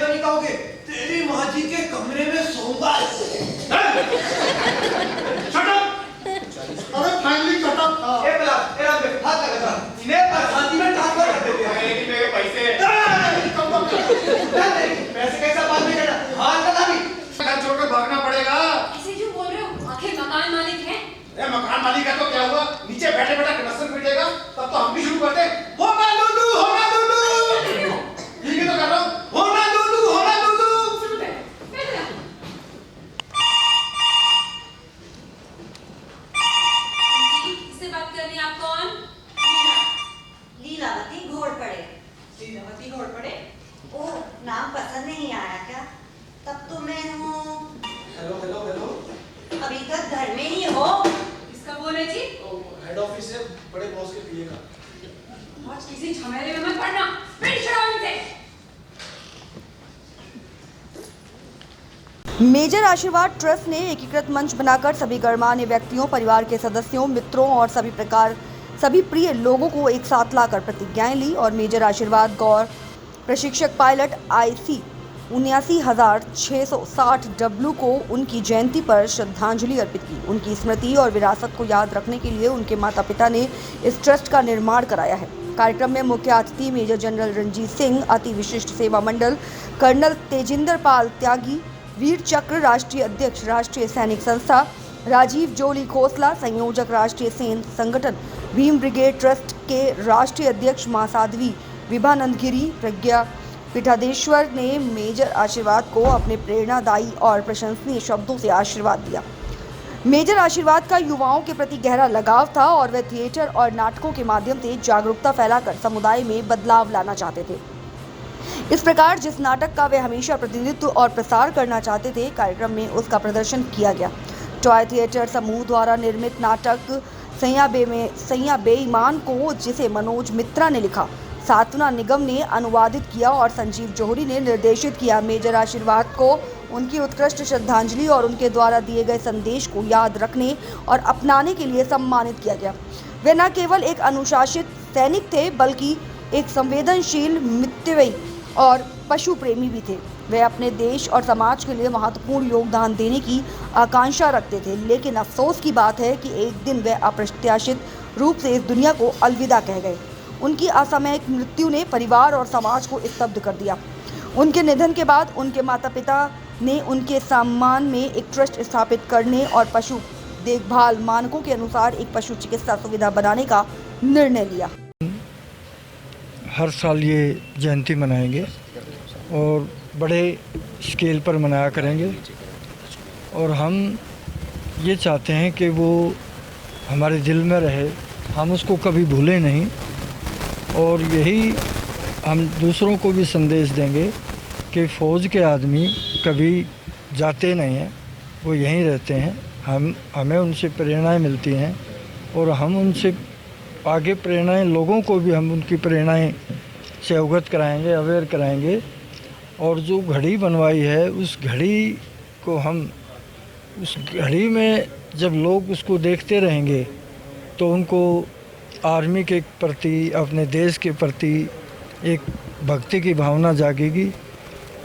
ऐसा नहीं कहोगे, तेरी माँ जी के कमरे में सोऊंगा। Shut up! अरे फाइनली शट अप! ये बला, तेरा हाथ लगा था। इन्हें शादी में ट्रांसफर कर देते हैं। मेरे पैसे। पैसे कैसा बाद में करना? हाथ लगा भी। घर छोड़कर भागना पड़ेगा। ऐसे क्यों बोल रहे हो? आखिर मकान मालिक हैं। मकान मालिक है तो क्या हुआ? नीचे बैठे बैठे कनस्तर पीटेगा, तब तो हम भी शुरू करते। होना लूलू, होना लूलू। ठीक है तो कर रहा हूँ। होना लूलू, होना लूलू। इससे बात करनी आप कौन? लीलावती घोड़पड़े। लीलावती घोड़पड़े? ओह, नाम पसंद नहीं आया क्या? तब तो मैं हूँ। Hello hello hello. अभी तक घर में ही हो? किसका बोल है जी? हेड ऑफिस से बड़े बॉस के पीए का। आज किसी झमेले में मत पड़ना। फिर शराब से। मेजर आशीर्वाद ट्रस्ट ने एकीकृत मंच बनाकर सभी गणमान्य व्यक्तियों, परिवार के सदस्यों, मित्रों और सभी प्रिय लोगों को एक साथ लाकर प्रतिज्ञाएं ली और मेजर आशीर्वाद गौर प्रशिक्षक पायलट IC 79,660 डब्लू को उनकी जयंती पर श्रद्धांजलि अर्पित की। उनकी स्मृति और विरासत को याद रखने के लिए उनके माता पिता ने इस ट्रस्ट का निर्माण कराया है। कार्यक्रम में मुख्य अतिथि मेजर जनरल रंजीत सिंह, अति विशिष्ट सेवा मंडल कर्नल तेजिंदर पाल त्यागी, वीर चक्र राष्ट्रीय अध्यक्ष राष्ट्रीय सैनिक संस्था राजीव जोली खोसला, संयोजक राष्ट्रीय सेन संगठन भीम ब्रिगेड ट्रस्ट के राष्ट्रीय अध्यक्ष मां साध्वी विभानंद गिरी, प्रज्ञा पीठाधीश्वर ने मेजर आशीर्वाद को अपने प्रेरणादायी और प्रशंसनीय शब्दों से आशीर्वाद दिया। मेजर आशीर्वाद का युवाओं के प्रति गहरा लगाव था और वे थिएटर और नाटकों के माध्यम से जागरूकता फैलाकर समुदाय में बदलाव लाना चाहते थे। इस प्रकार जिस नाटक का वे हमेशा प्रतिनिधित्व और प्रसार करना चाहते थे, कार्यक्रम में उसका प्रदर्शन किया गया। टॉय थिएटर समूह द्वारा निर्मित नाटक सैया बेईमान को, जिसे मनोज मित्रा ने लिखा, साधना निगम ने अनुवादित किया और संजीव जौहरी ने निर्देशित किया। मेजर आशीर्वाद को उनकी उत्कृष्ट श्रद्धांजलि और उनके द्वारा दिए गए संदेश को याद रखने और अपनाने के लिए सम्मानित किया गया। वे न केवल एक अनुशासित सैनिक थे, बल्कि एक संवेदनशील, मितव्ययी और पशु प्रेमी भी थे। वे अपने देश और समाज के लिए महत्वपूर्ण योगदान देने की आकांक्षा रखते थे, लेकिन अफसोस की बात है कि एक दिन वे अप्रत्याशित रूप से इस दुनिया को अलविदा कह गए। उनकी असामयिक मृत्यु ने परिवार और समाज को स्तब्ध कर दिया। उनके निधन के बाद उनके माता पिता ने उनके सम्मान में एक ट्रस्ट स्थापित करने और पशु देखभाल मानकों के अनुसार एक पशु चिकित्सा सुविधा बनाने का निर्णय लिया। हर साल ये जयंती मनाएंगे और बड़े स्केल पर मनाया करेंगे और हम ये चाहते हैं कि वो हमारे दिल में रहे, हम उसको कभी भूलें नहीं। और यही हम दूसरों को भी संदेश देंगे कि फ़ौज के आदमी कभी जाते नहीं हैं, वो यहीं रहते हैं। हमें उनसे प्रेरणाएं मिलती हैं और हम उनसे आगे प्रेरणाएं, लोगों को भी हम उनकी प्रेरणाएं से अवगत कराएंगे, अवेयर कराएंगे। और जो घड़ी बनवाई है, उस घड़ी को हम, उस घड़ी में जब लोग उसको देखते रहेंगे तो उनको आर्मी के प्रति, अपने देश के प्रति एक भक्ति की भावना जागेगी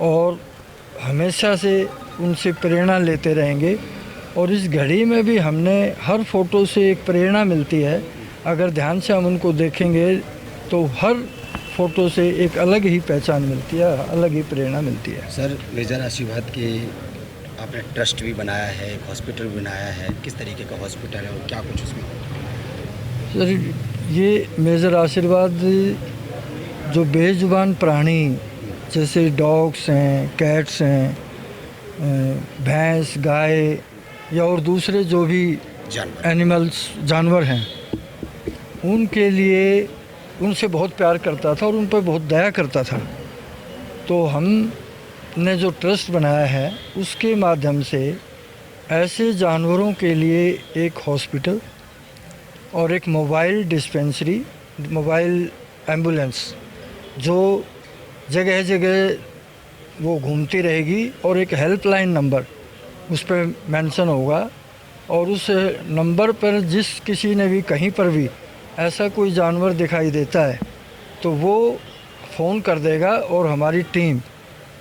और हमेशा से उनसे प्रेरणा लेते रहेंगे। और इस घड़ी में भी हमने हर फ़ोटो से एक प्रेरणा मिलती है। अगर ध्यान से हम उनको देखेंगे तो हर फ़ोटो से एक अलग ही पहचान मिलती है, अलग ही प्रेरणा मिलती है। सर, मेजर आशीर्वाद के आपने ट्रस्ट भी बनाया है, एक हॉस्पिटल भी बनाया है, किस तरीके का हॉस्पिटल है और क्या कुछ उसमें? सर, ये मेजर आशीर्वाद जो बेजुबान प्राणी जैसे डॉग्स हैं, कैट्स हैं, भैंस, गाय या और दूसरे जो भी जानवर हैं, उनके लिए उनसे बहुत प्यार करता था और उन पर बहुत दया करता था। तो हमने जो ट्रस्ट बनाया है उसके माध्यम से ऐसे जानवरों के लिए एक हॉस्पिटल और एक मोबाइल डिस्पेंसरी, मोबाइल एम्बुलेंस जो जगह जगह वो घूमती रहेगी और एक हेल्पलाइन नंबर उस पर मेंशन होगा और उस नंबर पर जिस किसी ने भी कहीं पर भी ऐसा कोई जानवर दिखाई देता है तो वो फ़ोन कर देगा और हमारी टीम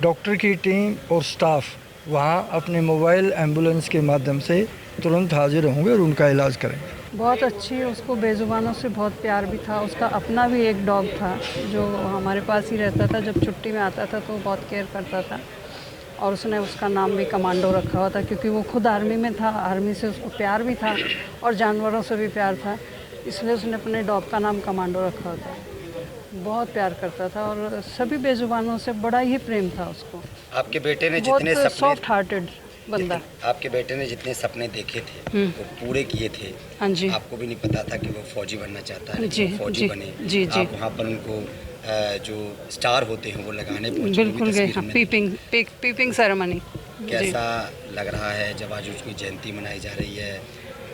डॉक्टर की टीम और स्टाफ वहाँ अपने मोबाइल एम्बुलेंस के माध्यम से तुरंत हाजिर होंगे और उनका इलाज करेंगे। बहुत अच्छी, उसको बेजुबानों से बहुत प्यार भी था। उसका अपना भी एक डॉग था जो हमारे पास ही रहता था, जब छुट्टी में आता था तो बहुत केयर करता था और उसने उसका नाम भी कमांडो रखा हुआ था क्योंकि वो खुद आर्मी में था। आर्मी से उसको प्यार भी था और जानवरों से भी प्यार था, इसलिए उसने अपने डॉग का नाम कमांडो रखा हुआ था। बहुत प्यार करता था और सभी बेजुबानों से बड़ा ही प्रेम था उसको। आपके बेटे ने जितने बहुत सपने सॉफ्ट हार्टेड बंदा। आपके बेटे ने जितने सपने देखे थे वो पूरे किए थे। हाँ जी। आपको भी नहीं पता था कि वो फौजी बनना चाहता है, जी, लेकिन वो फौजी जी, बने। जी, जी। आप वहाँ पर उनको जो स्टार होते हैं वो लगाने पहुँचे। बिल्कुल गए, हाँ, पीपिंग सेरेमनी। कैसा लग रहा है जब आज उसकी जयंती मनाई जा रही है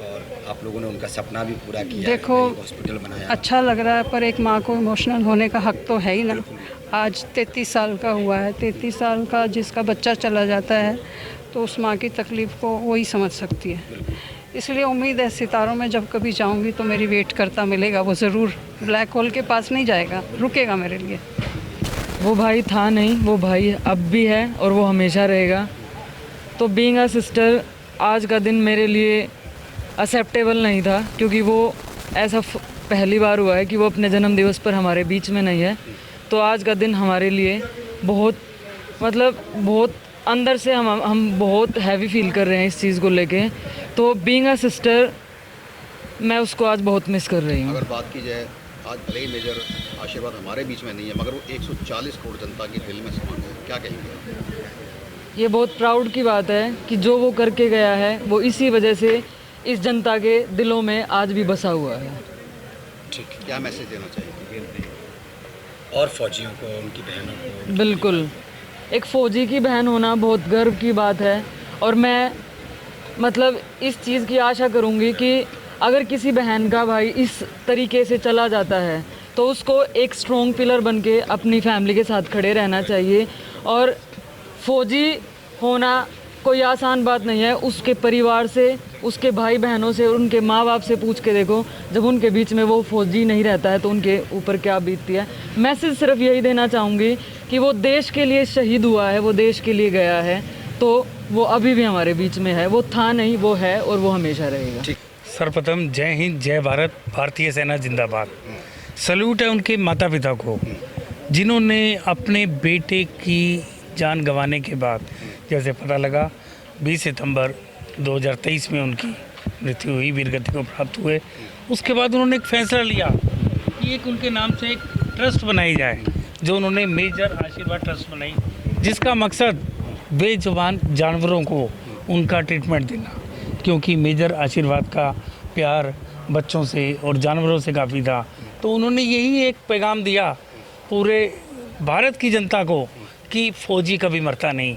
और आप लोगों ने उनका सपना भी पूरा किया, देखो हॉस्पिटल बनाया। अच्छा लग रहा है, पर एक माँ को इमोशनल होने का हक तो है ही ना। आज 33 साल का हुआ है, 33 साल का जिसका बच्चा चला जाता है तो उस माँ की तकलीफ़ को वही समझ सकती है। इसलिए उम्मीद है सितारों में जब कभी जाऊंगी तो मेरी वेट करता मिलेगा, वो ज़रूर ब्लैक होल के पास नहीं जाएगा, रुकेगा मेरे लिए। वो भाई था नहीं, वो भाई अब भी है और वो हमेशा रहेगा। तो बीइंग अ सिस्टर आज का दिन मेरे लिए एक्सेप्टेबल नहीं था क्योंकि वो ऐसा पहली बार हुआ है कि वो अपने जन्मदिवस पर हमारे बीच में नहीं है। तो आज का दिन हमारे लिए बहुत बहुत अंदर से हम बहुत हैवी फील कर रहे हैं इस चीज़ को लेके। तो बीइंग अ सिस्टर मैं उसको आज बहुत मिस कर रही हूँ। अगर बात की जाए, आज भले ही मेजर आशीर्वाद हमारे बीच में नहीं है मगर वो 140 करोड़ जनता के दिल में समा है, क्या कहेंगे? ये बहुत प्राउड की बात है कि जो वो करके गया है वो इसी वजह से इस जनता के दिलों में आज भी बसा हुआ है। ठीक, क्या मैसेज देना चाहिए और फौजियों को, उनकी बहनों को? बिल्कुल, एक फ़ौजी की बहन होना बहुत गर्व की बात है और मैं इस चीज़ की आशा करूँगी कि अगर किसी बहन का भाई इस तरीके से चला जाता है तो उसको एक स्ट्रॉन्ग पिलर बन के अपनी फैमिली के साथ खड़े रहना चाहिए। और फ़ौजी होना कोई आसान बात नहीं है। उसके परिवार से, उसके भाई बहनों से और उनके माँ बाप से पूछ के देखो, जब उनके बीच में वो फौजी नहीं रहता है तो उनके ऊपर क्या बीतती है। मैसेज सिर्फ यही देना चाहूँगी कि वो देश के लिए शहीद हुआ है, वो देश के लिए गया है, तो वो अभी भी हमारे बीच में है। वो था नहीं, वो है और वो हमेशा रहेगा। सर्वप्रथम जय हिंद, जय भारत, भारतीय सेना जिंदाबाद। सल्यूट है उनके माता पिता को जिन्होंने अपने बेटे की जान गंवाने के बाद, जैसे पता लगा 20 सितंबर 2023 में उनकी मृत्यु हुई, वीरगति को प्राप्त हुए। उसके बाद उन्होंने एक फैसला लिया कि एक उनके नाम से एक ट्रस्ट बनाई जाए, जो उन्होंने मेजर आशीर्वाद ट्रस्ट बनाई, जिसका मकसद बेजुबान जानवरों को उनका ट्रीटमेंट देना, क्योंकि मेजर आशीर्वाद का प्यार बच्चों से और जानवरों से काफ़ी था। तो उन्होंने यही एक पैगाम दिया पूरे भारत की जनता को कि फ़ौजी कभी मरता नहीं,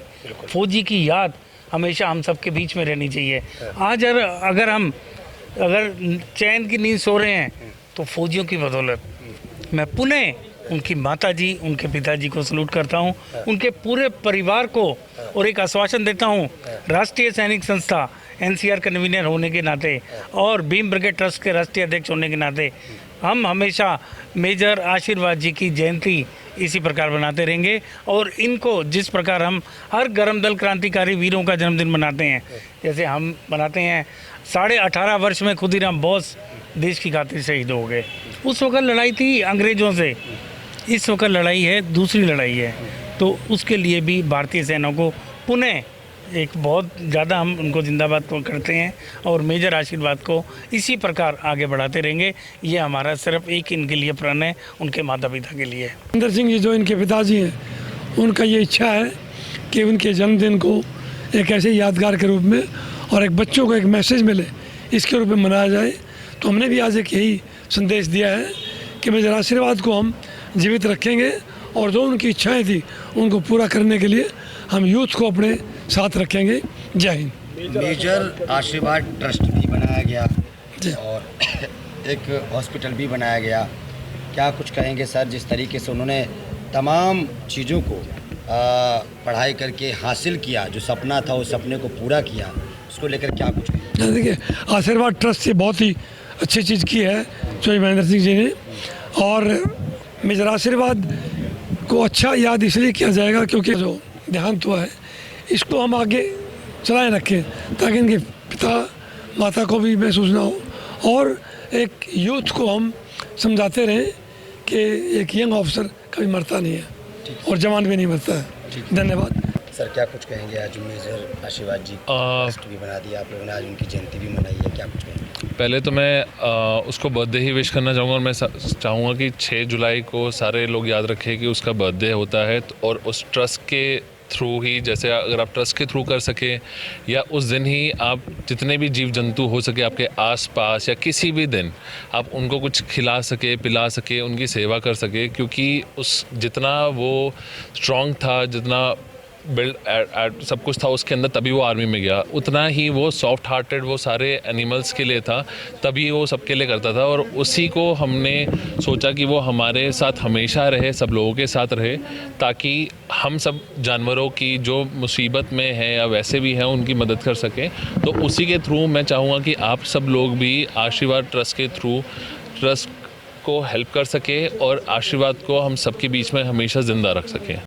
फ़ौजी की याद हमेशा हम सब के बीच में रहनी चाहिए। आज अगर चैन की नींद सो रहे हैं तो फ़ौजियों की बदौलत। मैं पुनः उनकी माताजी, उनके पिताजी को सलूट करता हूं, उनके पूरे परिवार को, और एक आश्वासन देता हूं राष्ट्रीय सैनिक संस्था NCR कन्वीनर होने के नाते और भीम ब्रिगेड ट्रस्ट के राष्ट्रीय अध्यक्ष होने के नाते हम हमेशा मेजर आशीर्वाद जी की जयंती इसी प्रकार बनाते रहेंगे। और इनको जिस प्रकार हम हर गर्म दल क्रांतिकारी वीरों का जन्मदिन मनाते हैं, जैसे हम मनाते हैं 18.5 वर्ष में खुदीराम बोस देश की खातिर शहीद हो गए। उस वक्त लड़ाई थी अंग्रेज़ों से, इस वक्त लड़ाई है, दूसरी लड़ाई है। तो उसके लिए भी भारतीय सेना को पुनः एक बहुत ज़्यादा हम उनको जिंदाबाद करते हैं और मेजर आशीर्वाद को इसी प्रकार आगे बढ़ाते रहेंगे। ये हमारा सिर्फ एक इनके लिए प्रण है, उनके माता पिता के लिए। इंदर सिंह जी जो इनके पिताजी हैं, उनका ये इच्छा है कि उनके जन्मदिन को एक ऐसे यादगार के रूप में और एक बच्चों को एक मैसेज मिले, इसके रूप में मनाया जाए। तो हमने भी आज एक यही संदेश दिया है कि मेजर आशीर्वाद को हम जीवित रखेंगे और जो उनकी इच्छाएँ थी उनको पूरा करने के लिए हम यूथ को अपने साथ रखेंगे। जय हिंद। मेजर आशीर्वाद ट्रस्ट भी बनाया गया और एक हॉस्पिटल भी बनाया गया। क्या कुछ कहेंगे सर, जिस तरीके से उन्होंने तमाम चीज़ों को पढ़ाई करके हासिल किया, जो सपना था उस सपने को पूरा किया, उसको लेकर क्या कुछ? देखिए, आशीर्वाद ट्रस्ट से बहुत ही अच्छी चीज़ की है चौधरी महेंद्र सिंह जी ने। और मेजर आशीर्वाद को अच्छा याद इसलिए किया जाएगा क्योंकि जो देहांत हुआ है, इसको हम आगे चलाए रखें ताकि इनके पिता माता को भी महसूस ना हो, और एक यूथ को हम समझाते रहें कि एक यंग ऑफिसर कभी मरता नहीं है और जवान भी नहीं मरता है। धन्यवाद सर। क्या कुछ कहेंगे, आज मेजर आशीर्वाद जी ट्रस्ट भी बना दिया आप लोगों ने, आज उनकी जयंती भी मनाई है, क्या कुछ कहेंगे? पहले तो मैं उसको बर्थडे ही विश करना चाहूँगा, और मैं चाहूँगा कि 6 जुलाई को सारे लोग याद रखें कि उसका बर्थडे होता है, और उस ट्रस्ट के थ्रू ही, जैसे अगर आप ट्रस्ट के थ्रू कर सके या उस दिन ही आप जितने भी जीव जंतु हो सके आपके आसपास या किसी भी दिन आप उनको कुछ खिला सके, पिला सके, उनकी सेवा कर सके, क्योंकि उस जितना वो स्ट्रॉन्ग था, जितना बिल्ड सब कुछ था उसके अंदर, तभी वो आर्मी में गया, उतना ही वो सॉफ्ट हार्टेड वो सारे एनिमल्स के लिए था, तभी वो सबके लिए करता था। और उसी को हमने सोचा कि वो हमारे साथ हमेशा रहे, सब लोगों के साथ रहे, ताकि हम सब जानवरों की जो मुसीबत में है या वैसे भी हैं उनकी मदद कर सकें। तो उसी के थ्रू मैं चाहूँगा कि आप सब लोग भी आशीर्वाद ट्रस्ट के थ्रू ट्रस्ट को हेल्प कर सके और आशीर्वाद को हम सबके बीच में हमेशा ज़िंदा रख सकें।